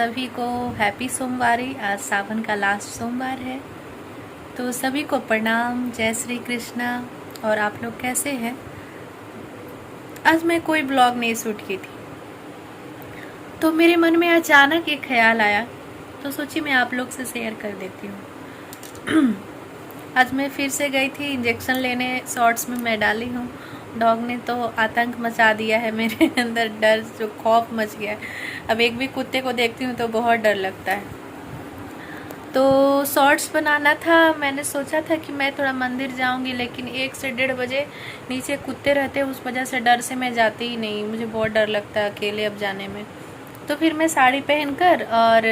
सभी को हैप्पी सोमवारी। आज सावन का लास्ट सोमवार है, तो सभी को प्रणाम, जय श्री कृष्णा। और आप लोग कैसे हैं? आज मैं कोई ब्लॉग नहीं शूट की थी, तो मेरे मन में अचानक एक ख्याल आया, तो सोची मैं आप लोग से शेयर कर देती हूँ। आज मैं फिर से गई थी इंजेक्शन लेने, शॉर्ट्स में मैं डाली हूँ। डॉग ने तो आतंक मचा दिया है मेरे अंदर, डर जो खौफ मच गया है। अब एक भी कुत्ते को देखती हूँ तो बहुत डर लगता है। तो शॉर्ट्स बनाना था, मैंने सोचा था कि मैं थोड़ा मंदिर जाऊंगी, लेकिन 1 से 1:30 बजे नीचे कुत्ते रहते हैं, उस वजह से डर से मैं जाती ही नहीं। मुझे बहुत डर लगता है अकेले अब जाने में। तो फिर मैं साड़ी पहनकर और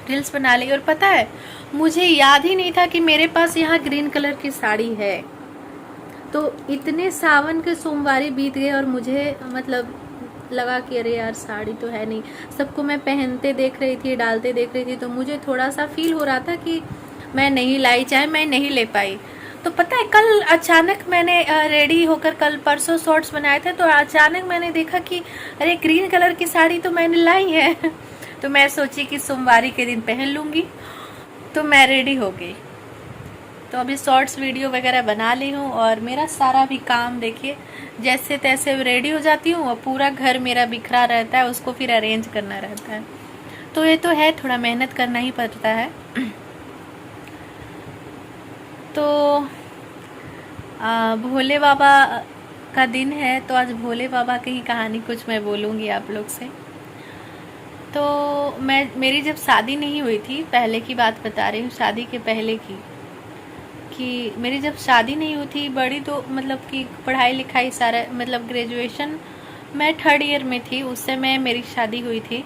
रील्स बना ली। और पता है, मुझे याद ही नहीं था कि मेरे पास यहाँ ग्रीन कलर की साड़ी है। तो इतने सावन के सोमवारी बीत गए और मुझे मतलब लगा कि अरे यार साड़ी तो है नहीं। सबको मैं पहनते देख रही थी, डालते देख रही थी, तो मुझे थोड़ा सा फील हो रहा था कि मैं नहीं लाई, चाहे मैं नहीं ले पाई। तो पता है, कल अचानक मैंने रेडी होकर कल परसों शॉर्ट्स बनाए थे, तो अचानक मैंने देखा कि अरे ग्रीन कलर की साड़ी तो मैंने लाई है। तो मैं सोची कि सोमवारी के दिन पहन लूँगी, तो मैं रेडी हो गई। तो अभी शॉर्ट्स वीडियो वगैरह बना ली हूँ और मेरा सारा भी काम देखिए, जैसे तैसे रेडी हो जाती हूँ और पूरा घर मेरा बिखरा रहता है, उसको फिर अरेंज करना रहता है। तो ये तो है, थोड़ा मेहनत करना ही पड़ता है। तो भोले बाबा का दिन है, तो आज भोले बाबा की ही कहानी कुछ मैं बोलूँगी आप लोग से। तो मेरी जब शादी नहीं हुई थी, पहले की बात बता रही हूँ, शादी के पहले की, कि मेरी जब शादी नहीं हुई थी बड़ी, तो मतलब कि पढ़ाई लिखाई सारा, मतलब ग्रेजुएशन मैं 3rd ईयर में थी, उस समय मेरी शादी हुई थी।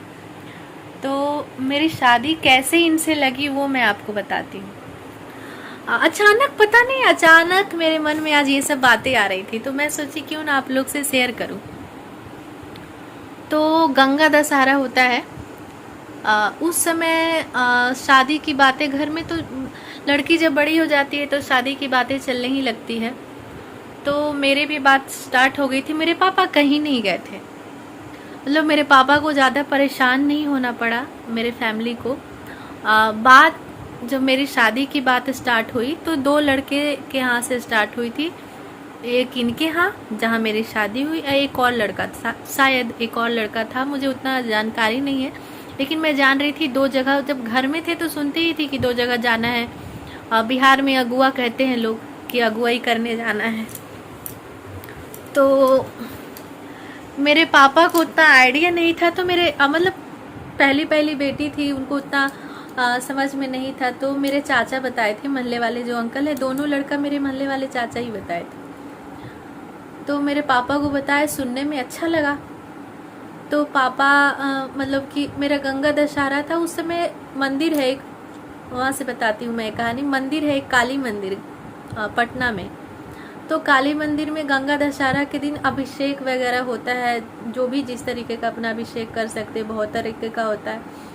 तो मेरी शादी कैसे इनसे लगी वो मैं आपको बताती हूँ। अचानक, पता नहीं, अचानक मेरे मन में आज ये सब बातें आ रही थी, तो मैं सोची क्यों ना आप लोग से शेयर करूँ। तो गंगा दशहरा होता है, उस समय शादी की बातें घर में, तो लड़की जब बड़ी हो जाती है तो शादी की बातें चलने ही लगती है। तो मेरे भी बात स्टार्ट हो गई थी। मेरे पापा कहीं नहीं गए थे, मतलब मेरे पापा को ज़्यादा परेशान नहीं होना पड़ा, मेरे फैमिली को। बात जब मेरी शादी की बात स्टार्ट हुई तो 2 लड़के के यहाँ से स्टार्ट हुई थी। एक इनके यहाँ जहाँ मेरी शादी हुई, एक और लड़का था, शायद एक और लड़का था, मुझे उतना जानकारी नहीं है, लेकिन मैं जान रही थी 2 जगह। जब घर में थे तो सुनते ही थी कि 2 जगह जाना है। बिहार में अगुआ कहते हैं लोग कि अगुवाई करने जाना है। तो मेरे पापा को उतना आइडिया नहीं था, तो मेरे मतलब पहली बेटी थी, उनको उतना समझ में नहीं था। तो मेरे चाचा बताए थे, मोहल्ले वाले जो अंकल है, दोनों लड़का मेरे मोहल्ले वाले चाचा ही बताए थे। तो मेरे पापा को बताया, सुनने में अच्छा लगा। तो पापा मतलब कि मेरा गंगा दशहरा था, उस समय मंदिर है एक, वहाँ से बताती हूँ मैं कहानी। मंदिर है एक, काली मंदिर, पटना में। तो काली मंदिर में गंगा दशहरा के दिन अभिषेक वगैरह होता है, जो भी जिस तरीके का अपना अभिषेक कर सकते, बहुत तरीके का होता है।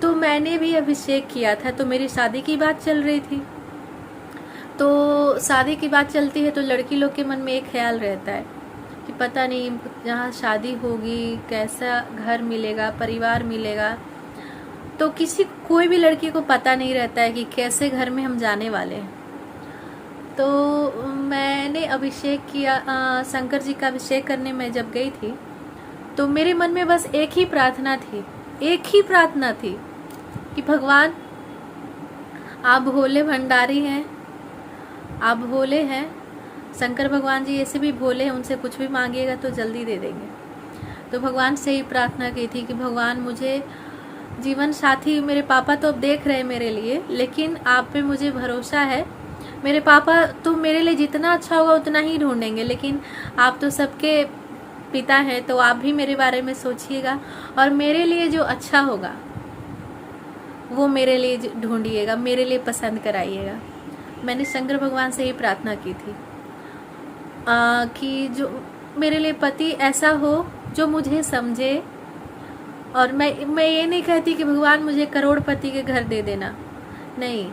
तो मैंने भी अभिषेक किया था। तो मेरी शादी की बात चल रही थी, तो शादी की बात चलती है तो लड़की लोग के मन में एक ख्याल रहता है कि पता नहीं जहाँ शादी होगी कैसा घर मिलेगा, परिवार मिलेगा। तो कोई भी लड़की को पता नहीं रहता है कि कैसे घर में हम जाने वाले हैं। तो मैंने अभिषेक किया, शंकर जी का अभिषेक करने में जब गई थी, तो मेरे मन में बस एक ही प्रार्थना थी कि भगवान आप भोले भंडारी हैं, आप भोले हैं। शंकर भगवान जी ऐसे भी भोले हैं, उनसे कुछ भी मांगिएगा तो जल्दी दे देंगे। तो भगवान से ही प्रार्थना की थी कि भगवान मुझे जीवन साथी, मेरे पापा तो अब देख रहे हैं मेरे लिए, लेकिन आप पे मुझे भरोसा है। मेरे पापा तो मेरे लिए जितना अच्छा होगा उतना ही ढूंढेंगे, लेकिन आप तो सबके पिता हैं, तो आप भी मेरे बारे में सोचिएगा और मेरे लिए जो अच्छा होगा वो मेरे लिए ढूंढिएगा, मेरे लिए पसंद कराइएगा। मैंने शंकर भगवान से ही प्रार्थना की थी कि जो मेरे लिए पति ऐसा हो जो मुझे समझे। और मैं ये नहीं कहती कि भगवान मुझे करोड़पति के घर दे देना, नहीं,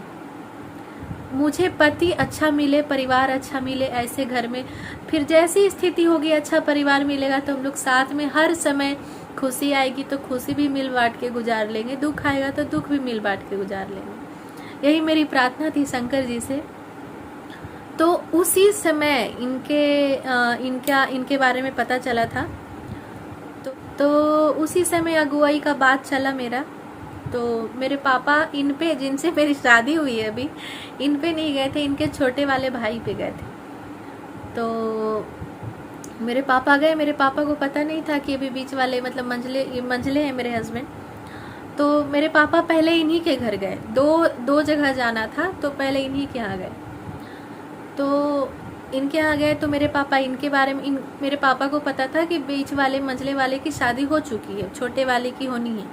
मुझे पति अच्छा मिले, परिवार अच्छा मिले, ऐसे घर में फिर जैसी स्थिति होगी अच्छा परिवार मिलेगा तो हम लोग साथ में हर समय खुशी आएगी तो खुशी भी मिल बांट के गुजार लेंगे, दुख आएगा तो दुख भी मिल बांट के गुजार लेंगे। यही मेरी प्रार्थना थी शंकर जी से। तो उसी समय इनके बारे में पता चला था। तो उसी समय अगुवाई का बात चला मेरा। तो मेरे पापा इन पे, जिनसे मेरी शादी हुई है अभी, इन पे नहीं गए थे, इनके छोटे वाले भाई पे गए थे। तो मेरे पापा गए। मेरे पापा को पता नहीं था कि अभी बीच वाले मतलब मंझले हैं मेरे हस्बैंड। तो मेरे पापा पहले इन्हीं के घर गए। दो जगह जाना था, तो पहले इन्हीं के यहाँ गए। तो इनके यहाँ गए तो मेरे पापा इनके बारे में मेरे पापा को पता था कि बीच वाले मंझले वाले की शादी हो चुकी है, छोटे वाले की होनी है।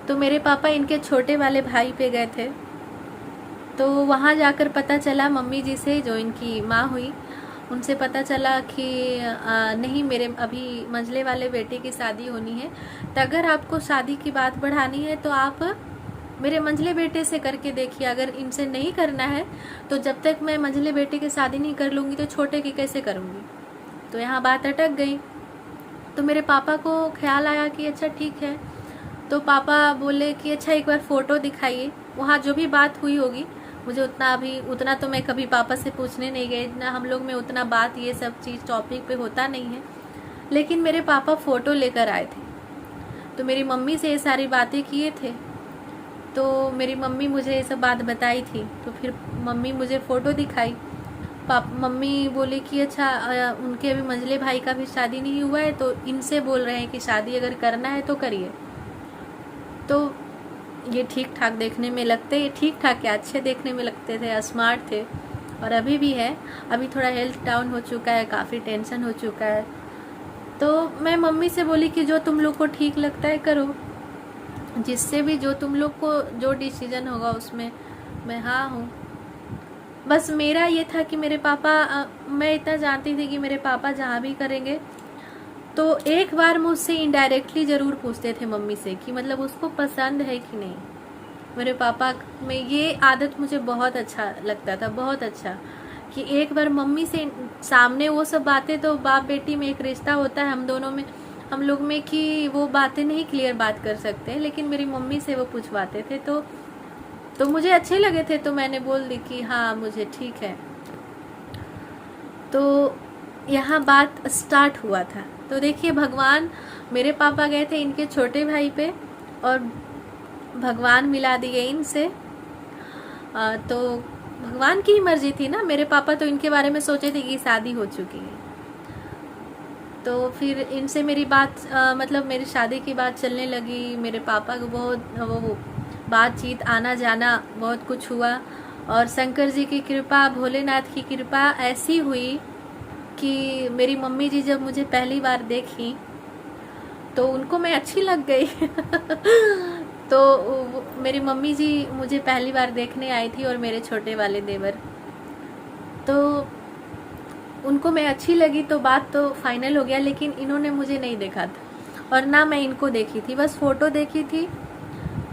तो मेरे पापा इनके छोटे वाले भाई पे गए थे। तो वहाँ जाकर पता चला मम्मी जी से, जो इनकी माँ हुई, उनसे पता चला कि नहीं, मेरे अभी मंझले वाले बेटे की शादी होनी है, तो अगर आपको शादी की बात बढ़ानी है तो आप मेरे मंझले बेटे से करके देखिए। अगर इनसे नहीं करना है तो जब तक मैं मंझले बेटे की शादी नहीं कर लूँगी तो छोटे की कैसे करूँगी। तो यहाँ बात अटक गई। तो मेरे पापा को ख्याल आया कि अच्छा ठीक है। तो पापा बोले कि अच्छा एक बार फ़ोटो दिखाइए। वहाँ जो भी बात हुई होगी, मुझे उतना तो मैं कभी पापा से पूछने नहीं गई, इतना हम लोग में उतना बात ये सब चीज़ टॉपिक पे होता नहीं है। लेकिन मेरे पापा फ़ोटो लेकर आए थे। तो मेरी मम्मी से ये सारी बातें किए थे। तो मेरी मम्मी मुझे ये सब बात बताई थी। तो फिर मम्मी मुझे फ़ोटो दिखाई। मम्मी बोली कि अच्छा उनके अभी मंझले भाई का भी शादी नहीं हुआ है, तो इनसे बोल रहे हैं कि शादी अगर करना है तो करिए। तो ये ठीक ठाक देखने में लगते, ये ठीक ठाक क्या अच्छे देखने में लगते थे, स्मार्ट थे, और अभी भी है। अभी थोड़ा हेल्थ डाउन हो चुका है, काफ़ी टेंशन हो चुका है। तो मैं मम्मी से बोली कि जो तुम लोग को ठीक लगता है करो, जिससे भी जो तुम लोग को जो डिसीजन होगा उसमें मैं हाँ हूँ। बस मेरा ये था कि मेरे पापा, मैं इतना जानती थी कि मेरे पापा जहाँ भी करेंगे तो एक बार मुझसे इनडायरेक्टली ज़रूर पूछते थे मम्मी से कि मतलब उसको पसंद है कि नहीं। मेरे पापा में ये आदत मुझे बहुत अच्छा लगता था, बहुत अच्छा, कि एक बार मम्मी से सामने वो सब बातें, तो बाप बेटी में एक रिश्ता होता है हम दोनों में, हम लोग में, कि वो बातें नहीं क्लियर बात कर सकते, लेकिन मेरी मम्मी से वो पूछवाते थे। तो मुझे अच्छे लगे थे, तो मैंने बोल दी कि हाँ मुझे ठीक है। तो यहाँ बात स्टार्ट हुआ था। तो देखिए भगवान, मेरे पापा गए थे इनके छोटे भाई पे और भगवान मिला दिए इनसे। तो भगवान की ही मर्जी थी ना। मेरे पापा तो इनके बारे में सोचे थे कि शादी हो चुकी है। तो फिर इनसे मेरी बात मतलब मेरी शादी की बात चलने लगी। मेरे पापा को बहुत वो बातचीत, आना जाना, बहुत कुछ हुआ। और शंकर जी की कृपा, भोलेनाथ की कृपा ऐसी हुई कि मेरी मम्मी जी जब मुझे पहली बार देखी तो उनको मैं अच्छी लग गई। तो मेरी मम्मी जी मुझे पहली बार देखने आई थी और मेरे छोटे वाले देवर, तो उनको मैं अच्छी लगी। तो बात तो फाइनल हो गया, लेकिन इन्होंने मुझे नहीं देखा था और ना मैं इनको देखी थी, बस फोटो देखी थी।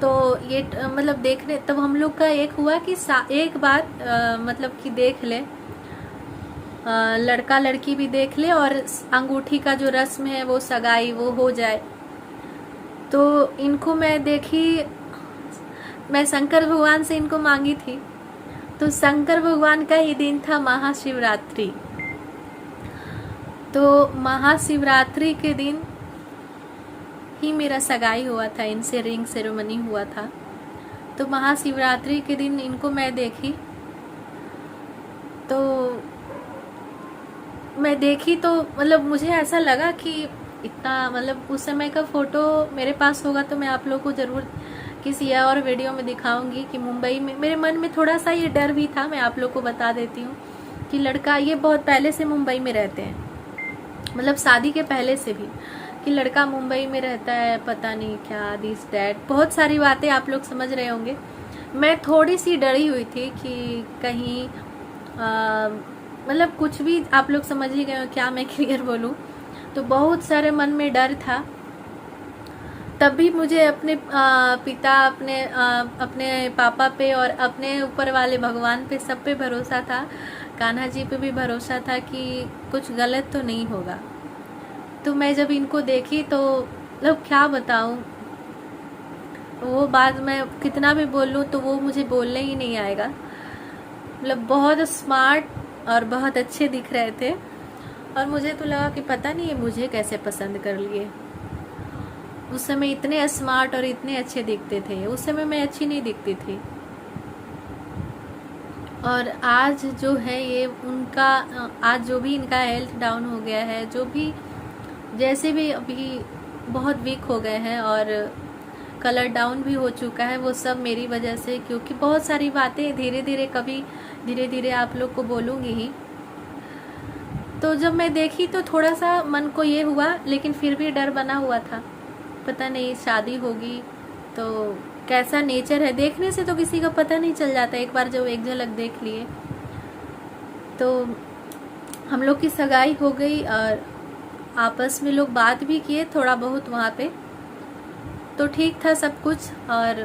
तो ये मतलब देखने, तब हम लोग का एक हुआ कि एक बार मतलब कि देख ले, लड़का लड़की भी देख ले और अंगूठी का जो रस्म है वो सगाई वो हो जाए। तो इनको मैं देखी, मैं शंकर भगवान से इनको मांगी थी। तो शंकर भगवान का ही दिन था महाशिवरात्रि। तो महाशिवरात्रि के दिन ही मेरा सगाई हुआ था, इनसे रिंग सेरेमनी हुआ था। तो महाशिवरात्रि के दिन इनको मैं देखी। तो मैं देखी तो मतलब मुझे ऐसा लगा कि इतना, मतलब उस समय का फोटो मेरे पास होगा तो मैं आप लोगों को ज़रूर किसी और वीडियो में दिखाऊंगी कि मुंबई में मेरे मन में थोड़ा सा ये डर भी था। मैं आप लोग को बता देती हूँ कि लड़का, ये बहुत पहले से मुंबई में रहते हैं, मतलब शादी के पहले से भी, कि लड़का मुंबई में रहता है, पता नहीं क्या दिस डैट, बहुत सारी बातें आप लोग समझ रहे होंगे। मैं थोड़ी सी डरी हुई थी कि कहीं मतलब कुछ भी, आप लोग समझ ही गए हो क्या मैं क्लियर बोलूं। तो बहुत सारे मन में डर था। तब भी मुझे अपने पिता, अपने पापा पे और अपने ऊपर वाले भगवान पे, सब पे भरोसा था। कान्हा जी पे भी भरोसा था कि कुछ गलत तो नहीं होगा। तो मैं जब इनको देखी तो मतलब क्या बताऊं, वो बात मैं कितना भी बोल लूं तो वो मुझे बोलने ही नहीं आएगा। मतलब बहुत स्मार्ट और बहुत अच्छे दिख रहे थे, और मुझे तो लगा कि पता नहीं है मुझे कैसे पसंद कर लिए। उस समय इतने स्मार्ट और इतने अच्छे दिखते थे, उस समय मैं अच्छी नहीं दिखती थी। और आज जो है ये उनका, आज जो भी इनका हेल्थ डाउन हो गया है, जो भी जैसे भी अभी बहुत वीक हो गए हैं और कलर डाउन भी हो चुका है, वो सब मेरी वजह से। क्योंकि बहुत सारी बातें धीरे धीरे, कभी धीरे धीरे आप लोग को बोलूँगी ही। तो जब मैं देखी तो थोड़ा सा मन को ये हुआ, लेकिन फिर भी डर बना हुआ था, पता नहीं शादी होगी तो कैसा नेचर है। देखने से तो किसी का पता नहीं चल जाता, एक बार जब एक झलक देख लिए। तो हम लोग की सगाई हो गई और आपस में लोग बात भी किए थोड़ा बहुत वहाँ पे, तो ठीक था सब कुछ। और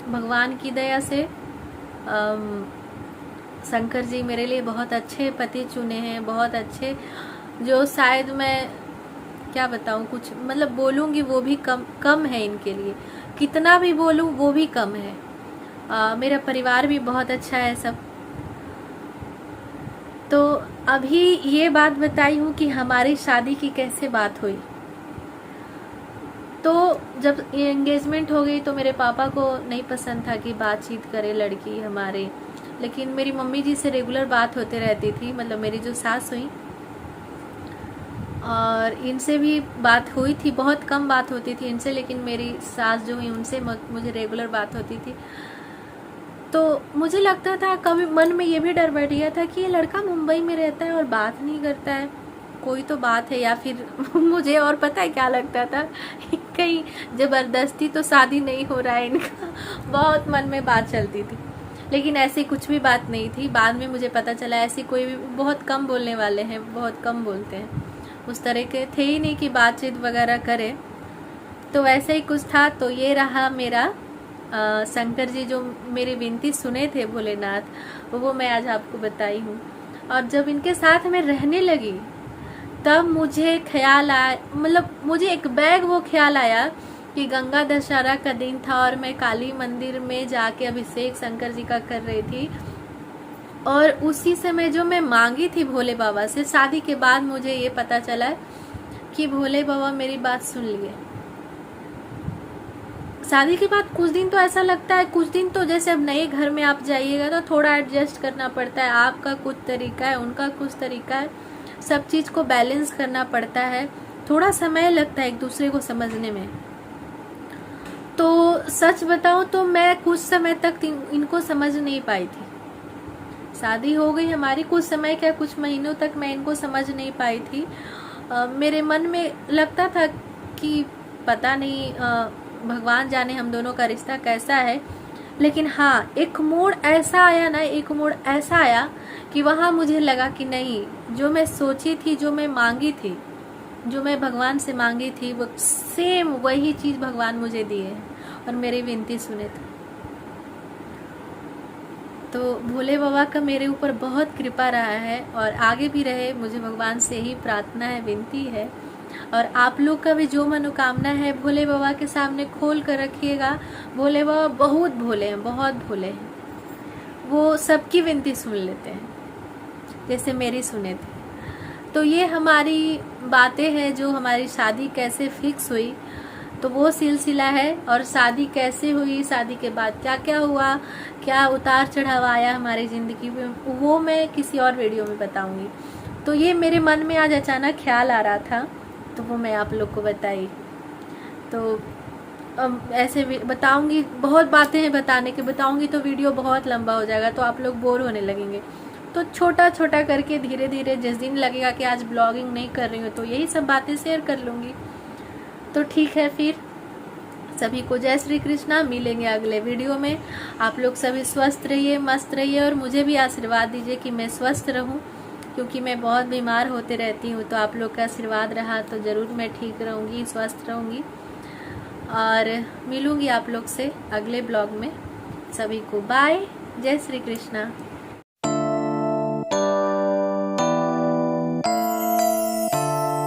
भगवान की दया से शंकर जी मेरे लिए बहुत अच्छे पति चुने हैं, बहुत अच्छे, जो शायद मैं क्या बताऊं, कुछ मतलब बोलूंगी वो भी कम है इनके लिए, कितना भी बोलूं वो भी कम है। मेरा परिवार भी बहुत अच्छा है सब। तो अभी ये बात बताई हूँ कि हमारी शादी की कैसे बात हुई। तो जब ये एंगेजमेंट हो गई तो मेरे पापा को नहीं पसंद था कि बातचीत करे लड़की हमारे, लेकिन मेरी मम्मी जी से रेगुलर बात होते रहती थी, मतलब मेरी जो सास हुई और इनसे भी बात हुई थी। बहुत कम बात होती थी इनसे, लेकिन मेरी सास जो हुई उनसे मुझे रेगुलर बात होती थी। तो मुझे लगता था, कभी मन में ये भी डर बैठ गया था कि ये लड़का मुंबई में रहता है और बात नहीं करता है, कोई तो बात है। या फिर मुझे और पता है क्या लगता था, कहीं जबरदस्ती तो शादी नहीं हो रहा है इनका। बहुत मन में बात चलती थी, लेकिन ऐसी कुछ भी बात नहीं थी। बाद में मुझे पता चला ऐसी कोई भी, बहुत कम बोलने वाले हैं, बहुत कम बोलते हैं, उस तरह के थे ही नहीं कि बातचीत वगैरह करें। तो वैसे ही कुछ था। तो ये रहा मेरा शंकर जी जो मेरी विनती सुने थे भोलेनाथ, वो मैं आज आपको बताई हूँ। और जब इनके साथ में रहने लगी तब मुझे ख्याल आया, मतलब मुझे एक बैग वो ख्याल आया कि गंगा दशहरा का दिन था और मैं काली मंदिर में जाके अभिषेक शंकर जी का कर रही थी। और उसी समय जो मैं मांगी थी भोले बाबा से, शादी के बाद मुझे ये पता चला कि भोले बाबा मेरी बात सुन लिए। शादी के बाद कुछ दिन तो ऐसा लगता है, कुछ दिन तो जैसे अब नए घर में आप जाइएगा तो थोड़ा एडजस्ट करना पड़ता है, आपका कुछ तरीका है, उनका कुछ तरीका है, सब चीज को बैलेंस करना पड़ता है, थोड़ा समय लगता है एक दूसरे को समझने में। तो सच बताऊं तो मैं कुछ समय तक इनको समझ नहीं पाई थी। शादी हो गई हमारी, कुछ समय क्या कुछ महीनों तक मैं इनको समझ नहीं पाई थी। मेरे मन में लगता था कि पता नहीं, भगवान जाने हम दोनों का रिश्ता कैसा है। लेकिन हाँ, एक मोड़ ऐसा आया ना, एक मोड़ ऐसा आया कि वहां मुझे लगा कि नहीं, जो मैं सोची थी, जो मैं मांगी थी, जो मैं भगवान से मांगी थी, वो सेम वही चीज भगवान मुझे दिए और मेरी विनती सुने थे। तो भोले बाबा का मेरे ऊपर बहुत कृपा रहा है और आगे भी रहे, मुझे भगवान से ही प्रार्थना है, विनती है। और आप लोग का भी जो मनोकामना है भोले बाबा के सामने खोल कर रखिएगा। भोले बाबा बहुत भोले हैं, बहुत भोले हैं, वो सबकी विनती सुन लेते हैं जैसे मेरी सुने थे। तो ये हमारी बातें हैं, जो हमारी शादी कैसे फिक्स हुई, तो वो सिलसिला है। और शादी कैसे हुई, शादी के बाद क्या क्या हुआ, क्या उतार चढ़ाव आया हमारी जिंदगी में, वो मैं किसी और वीडियो में बताऊंगी। तो ये मेरे मन में आज अचानक ख्याल आ रहा था, तो वो मैं आप लोग को बताई। तो ऐसे भी बताऊंगी, बहुत बातें हैं बताने के, बताऊंगी तो वीडियो बहुत लंबा हो जाएगा, तो आप लोग बोर होने लगेंगे। तो छोटा छोटा करके धीरे धीरे, जिस दिन लगेगा कि आज ब्लॉगिंग नहीं कर रही हूँ तो यही सब बातें शेयर कर लूंगी। तो ठीक है, फिर सभी को जय श्री कृष्णा, मिलेंगे अगले वीडियो में। आप लोग सभी स्वस्थ रहिए, मस्त रहिए, और मुझे भी आशीर्वाद दीजिए कि मैं स्वस्थ रहूं, क्योंकि मैं बहुत बीमार होते रहती हूँ। तो आप लोग का आशीर्वाद रहा तो ज़रूर मैं ठीक रहूँगी, स्वस्थ रहूँगी। और मिलूँगी आप लोग से अगले ब्लॉग में। सभी को बाय, जय श्री कृष्णा।